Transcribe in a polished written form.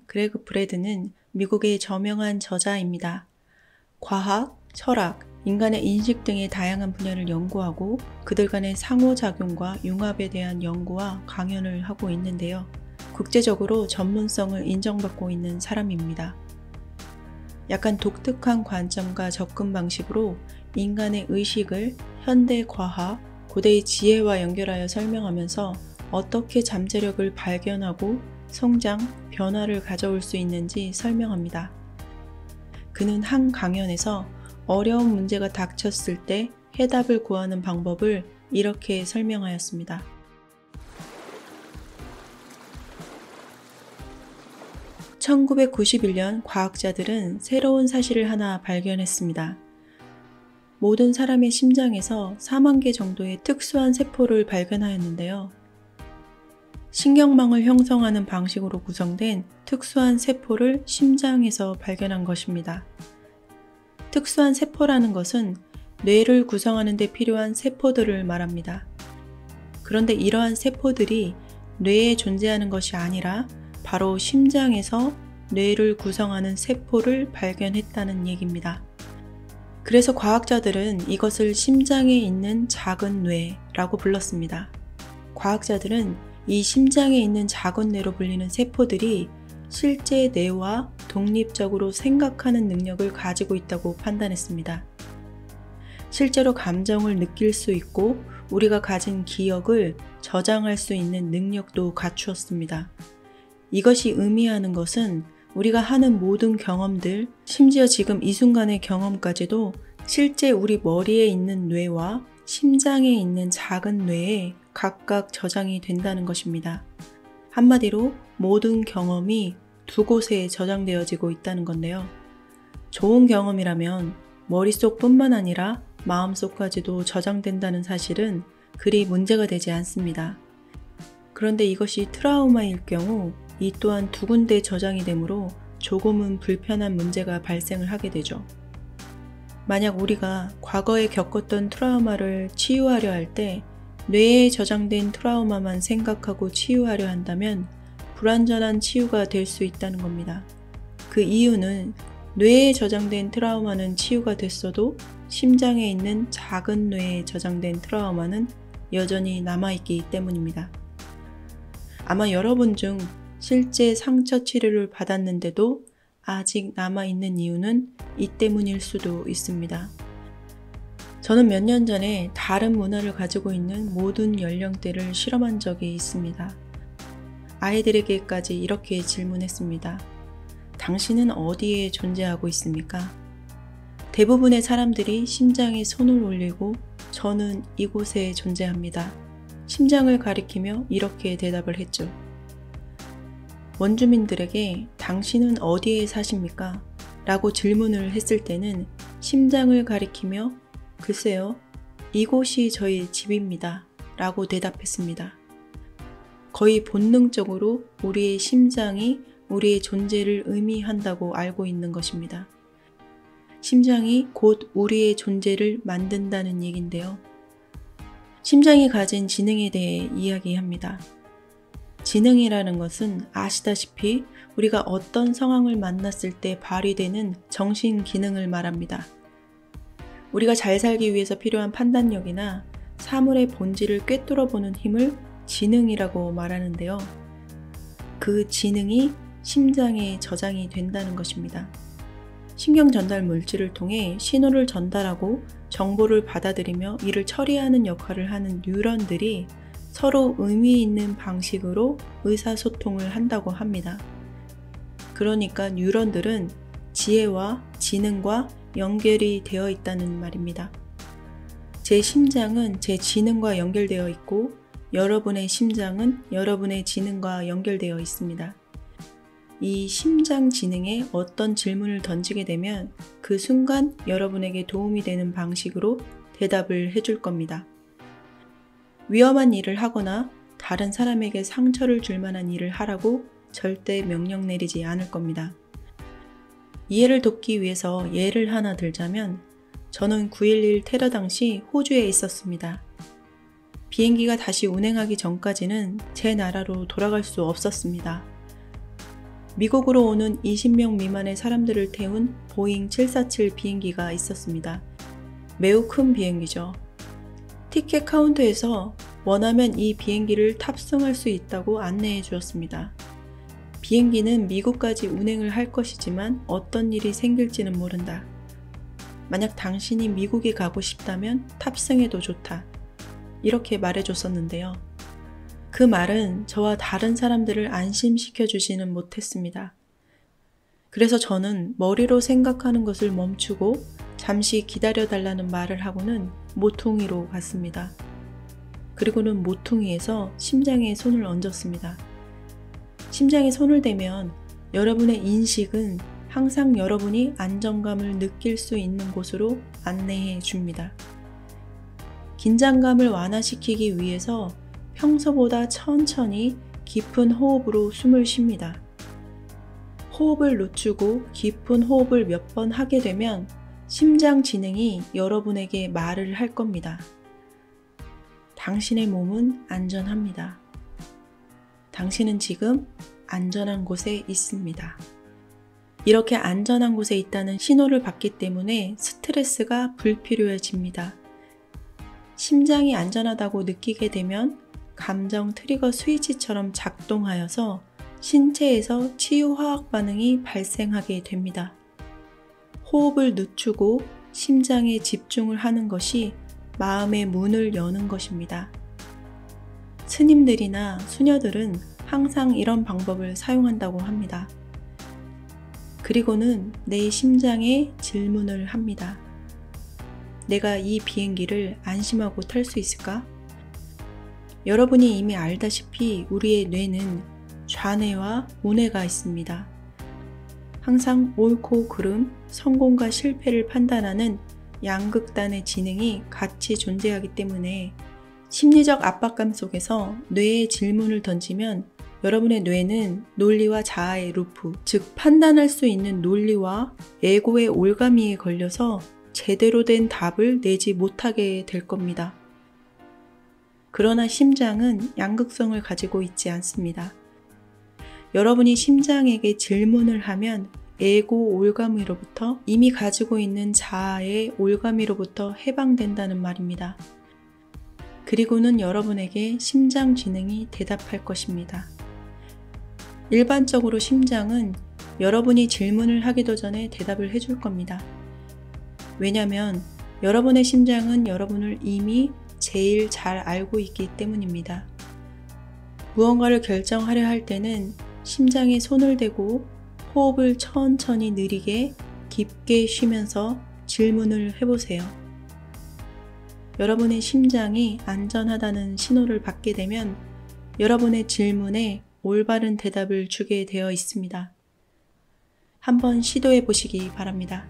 그레그 브래드는 미국의 저명한 저자입니다. 과학, 철학, 인간의 인식 등의 다양한 분야를 연구하고 그들 간의 상호작용과 융합에 대한 연구와 강연을 하고 있는데요. 국제적으로 전문성을 인정받고 있는 사람입니다. 약간 독특한 관점과 접근 방식으로 인간의 의식을 현대 과학, 고대의 지혜와 연결하여 설명하면서 어떻게 잠재력을 발견하고 성장, 변화를 가져올 수 있는지 설명합니다. 그는 한 강연에서 어려운 문제가 닥쳤을 때 해답을 구하는 방법을 이렇게 설명하였습니다. (1991년) 과학자들은 새로운 사실을 하나 발견했습니다. 모든 사람의 심장에서 4만 개 정도의 특수한 세포를 발견하였는데요. 신경망을 형성하는 방식으로 구성된 특수한 세포를 심장에서 발견한 것입니다. 특수한 세포라는 것은 뇌를 구성하는 데 필요한 세포들을 말합니다. 그런데 이러한 세포들이 뇌에 존재하는 것이 아니라 바로 심장에서 뇌를 구성하는 세포를 발견했다는 얘기입니다. 그래서 과학자들은 이것을 심장에 있는 작은 뇌라고 불렀습니다. 과학자들은 이 심장에 있는 작은 뇌로 불리는 세포들이 실제 뇌와 독립적으로 생각하는 능력을 가지고 있다고 판단했습니다. 실제로 감정을 느낄 수 있고 우리가 가진 기억을 저장할 수 있는 능력도 갖추었습니다. 이것이 의미하는 것은 우리가 하는 모든 경험들, 심지어 지금 이 순간의 경험까지도 실제 우리 머리에 있는 뇌와 심장에 있는 작은 뇌에 각각 저장이 된다는 것입니다. 한마디로 모든 경험이 두 곳에 저장되어지고 있다는 건데요. 좋은 경험이라면 머릿속뿐만 아니라 마음속까지도 저장된다는 사실은 그리 문제가 되지 않습니다. 그런데 이것이 트라우마일 경우 이 또한 두 군데 저장이 되므로 조금은 불편한 문제가 발생을 하게 되죠. 만약 우리가 과거에 겪었던 트라우마를 치유하려 할 때 뇌에 저장된 트라우마만 생각하고 치유하려 한다면 불완전한 치유가 될 수 있다는 겁니다. 그 이유는 뇌에 저장된 트라우마는 치유가 됐어도 심장에 있는 작은 뇌에 저장된 트라우마는 여전히 남아있기 때문입니다. 아마 여러분 중 실제 상처 치료를 받았는데도 아직 남아있는 이유는 이 때문일 수도 있습니다. 저는 몇 년 전에 다른 문화를 가지고 있는 모든 연령대를 실험한 적이 있습니다. 아이들에게까지 이렇게 질문했습니다. 당신은 어디에 존재하고 있습니까? 대부분의 사람들이 심장에 손을 올리고 저는 이곳에 존재합니다. 심장을 가리키며 이렇게 대답을 했죠. 원주민들에게 당신은 어디에 사십니까? 라고 질문을 했을 때는 심장을 가리키며 글쎄요, 이곳이 저희 집입니다. 라고 대답했습니다. 거의 본능적으로 우리의 심장이 우리의 존재를 의미한다고 알고 있는 것입니다. 심장이 곧 우리의 존재를 만든다는 얘긴데요. 심장이 가진 지능에 대해 이야기합니다. 지능이라는 것은 아시다시피 우리가 어떤 상황을 만났을 때 발휘되는 정신 기능을 말합니다. 우리가 잘 살기 위해서 필요한 판단력이나 사물의 본질을 꿰뚫어보는 힘을 지능이라고 말하는데요. 그 지능이 심장에 저장이 된다는 것입니다. 신경 전달 물질을 통해 신호를 전달하고 정보를 받아들이며 이를 처리하는 역할을 하는 뉴런들이 서로 의미 있는 방식으로 의사소통을 한다고 합니다. 그러니까 뉴런들은 지혜와 지능과 연결이 되어 있다는 말입니다. 제 심장은 제 지능과 연결되어 있고 여러분의 심장은 여러분의 지능과 연결되어 있습니다. 이 심장 지능에 어떤 질문을 던지게 되면 그 순간 여러분에게 도움이 되는 방식으로 대답을 해줄 겁니다. 위험한 일을 하거나 다른 사람에게 상처를 줄 만한 일을 하라고 절대 명령 내리지 않을 겁니다. 이해를 돕기 위해서 예를 하나 들자면 저는 9.11 테러 당시 호주에 있었습니다. 비행기가 다시 운행하기 전까지는 제 나라로 돌아갈 수 없었습니다. 미국으로 오는 20명 미만의 사람들을 태운 보잉 747 비행기가 있었습니다. 매우 큰 비행기죠. 티켓 카운터에서 원하면 이 비행기를 탑승할 수 있다고 안내해 주었습니다. 비행기는 미국까지 운행을 할 것이지만 어떤 일이 생길지는 모른다. 만약 당신이 미국에 가고 싶다면 탑승해도 좋다. 이렇게 말해줬었는데요. 그 말은 저와 다른 사람들을 안심시켜 주지는 못했습니다. 그래서 저는 머리로 생각하는 것을 멈추고 잠시 기다려달라는 말을 하고는 모퉁이로 갔습니다. 그리고는 모퉁이에서 심장에 손을 얹었습니다. 심장에 손을 대면 여러분의 인식은 항상 여러분이 안정감을 느낄 수 있는 곳으로 안내해 줍니다. 긴장감을 완화시키기 위해서 평소보다 천천히 깊은 호흡으로 숨을 쉽니다. 호흡을 늦추고 깊은 호흡을 몇 번 하게 되면 심장 지능이 여러분에게 말을 할 겁니다. 당신의 몸은 안전합니다. 당신은 지금 안전한 곳에 있습니다. 이렇게 안전한 곳에 있다는 신호를 받기 때문에 스트레스가 불필요해집니다. 심장이 안전하다고 느끼게 되면 감정 트리거 스위치처럼 작동하여서 신체에서 치유화학 반응이 발생하게 됩니다. 호흡을 늦추고 심장에 집중을 하는 것이 마음의 문을 여는 것입니다. 스님들이나 수녀들은 항상 이런 방법을 사용한다고 합니다. 그리고는 내 심장에 질문을 합니다. 내가 이 비행기를 안심하고 탈 수 있을까? 여러분이 이미 알다시피 우리의 뇌는 좌뇌와 우뇌가 있습니다. 항상 옳고 그름, 성공과 실패를 판단하는 양극단의 지능이 같이 존재하기 때문에 심리적 압박감 속에서 뇌에 질문을 던지면 여러분의 뇌는 논리와 자아의 루프, 즉 판단할 수 있는 논리와 에고의 올가미에 걸려서 제대로 된 답을 내지 못하게 될 겁니다. 그러나 심장은 양극성을 가지고 있지 않습니다. 여러분이 심장에게 질문을 하면 에고 올가미로부터 이미 가지고 있는 자아의 올가미로부터 해방된다는 말입니다. 그리고는 여러분에게 심장 지능이 대답할 것입니다. 일반적으로 심장은 여러분이 질문을 하기도 전에 대답을 해줄 겁니다. 왜냐하면 여러분의 심장은 여러분을 이미 제일 잘 알고 있기 때문입니다. 무언가를 결정하려 할 때는 심장에 손을 대고 호흡을 천천히 느리게 깊게 쉬면서 질문을 해보세요. 여러분의 심장이 안전하다는 신호를 받게 되면 여러분의 질문에 올바른 대답을 주게 되어 있습니다. 한번 시도해 보시기 바랍니다.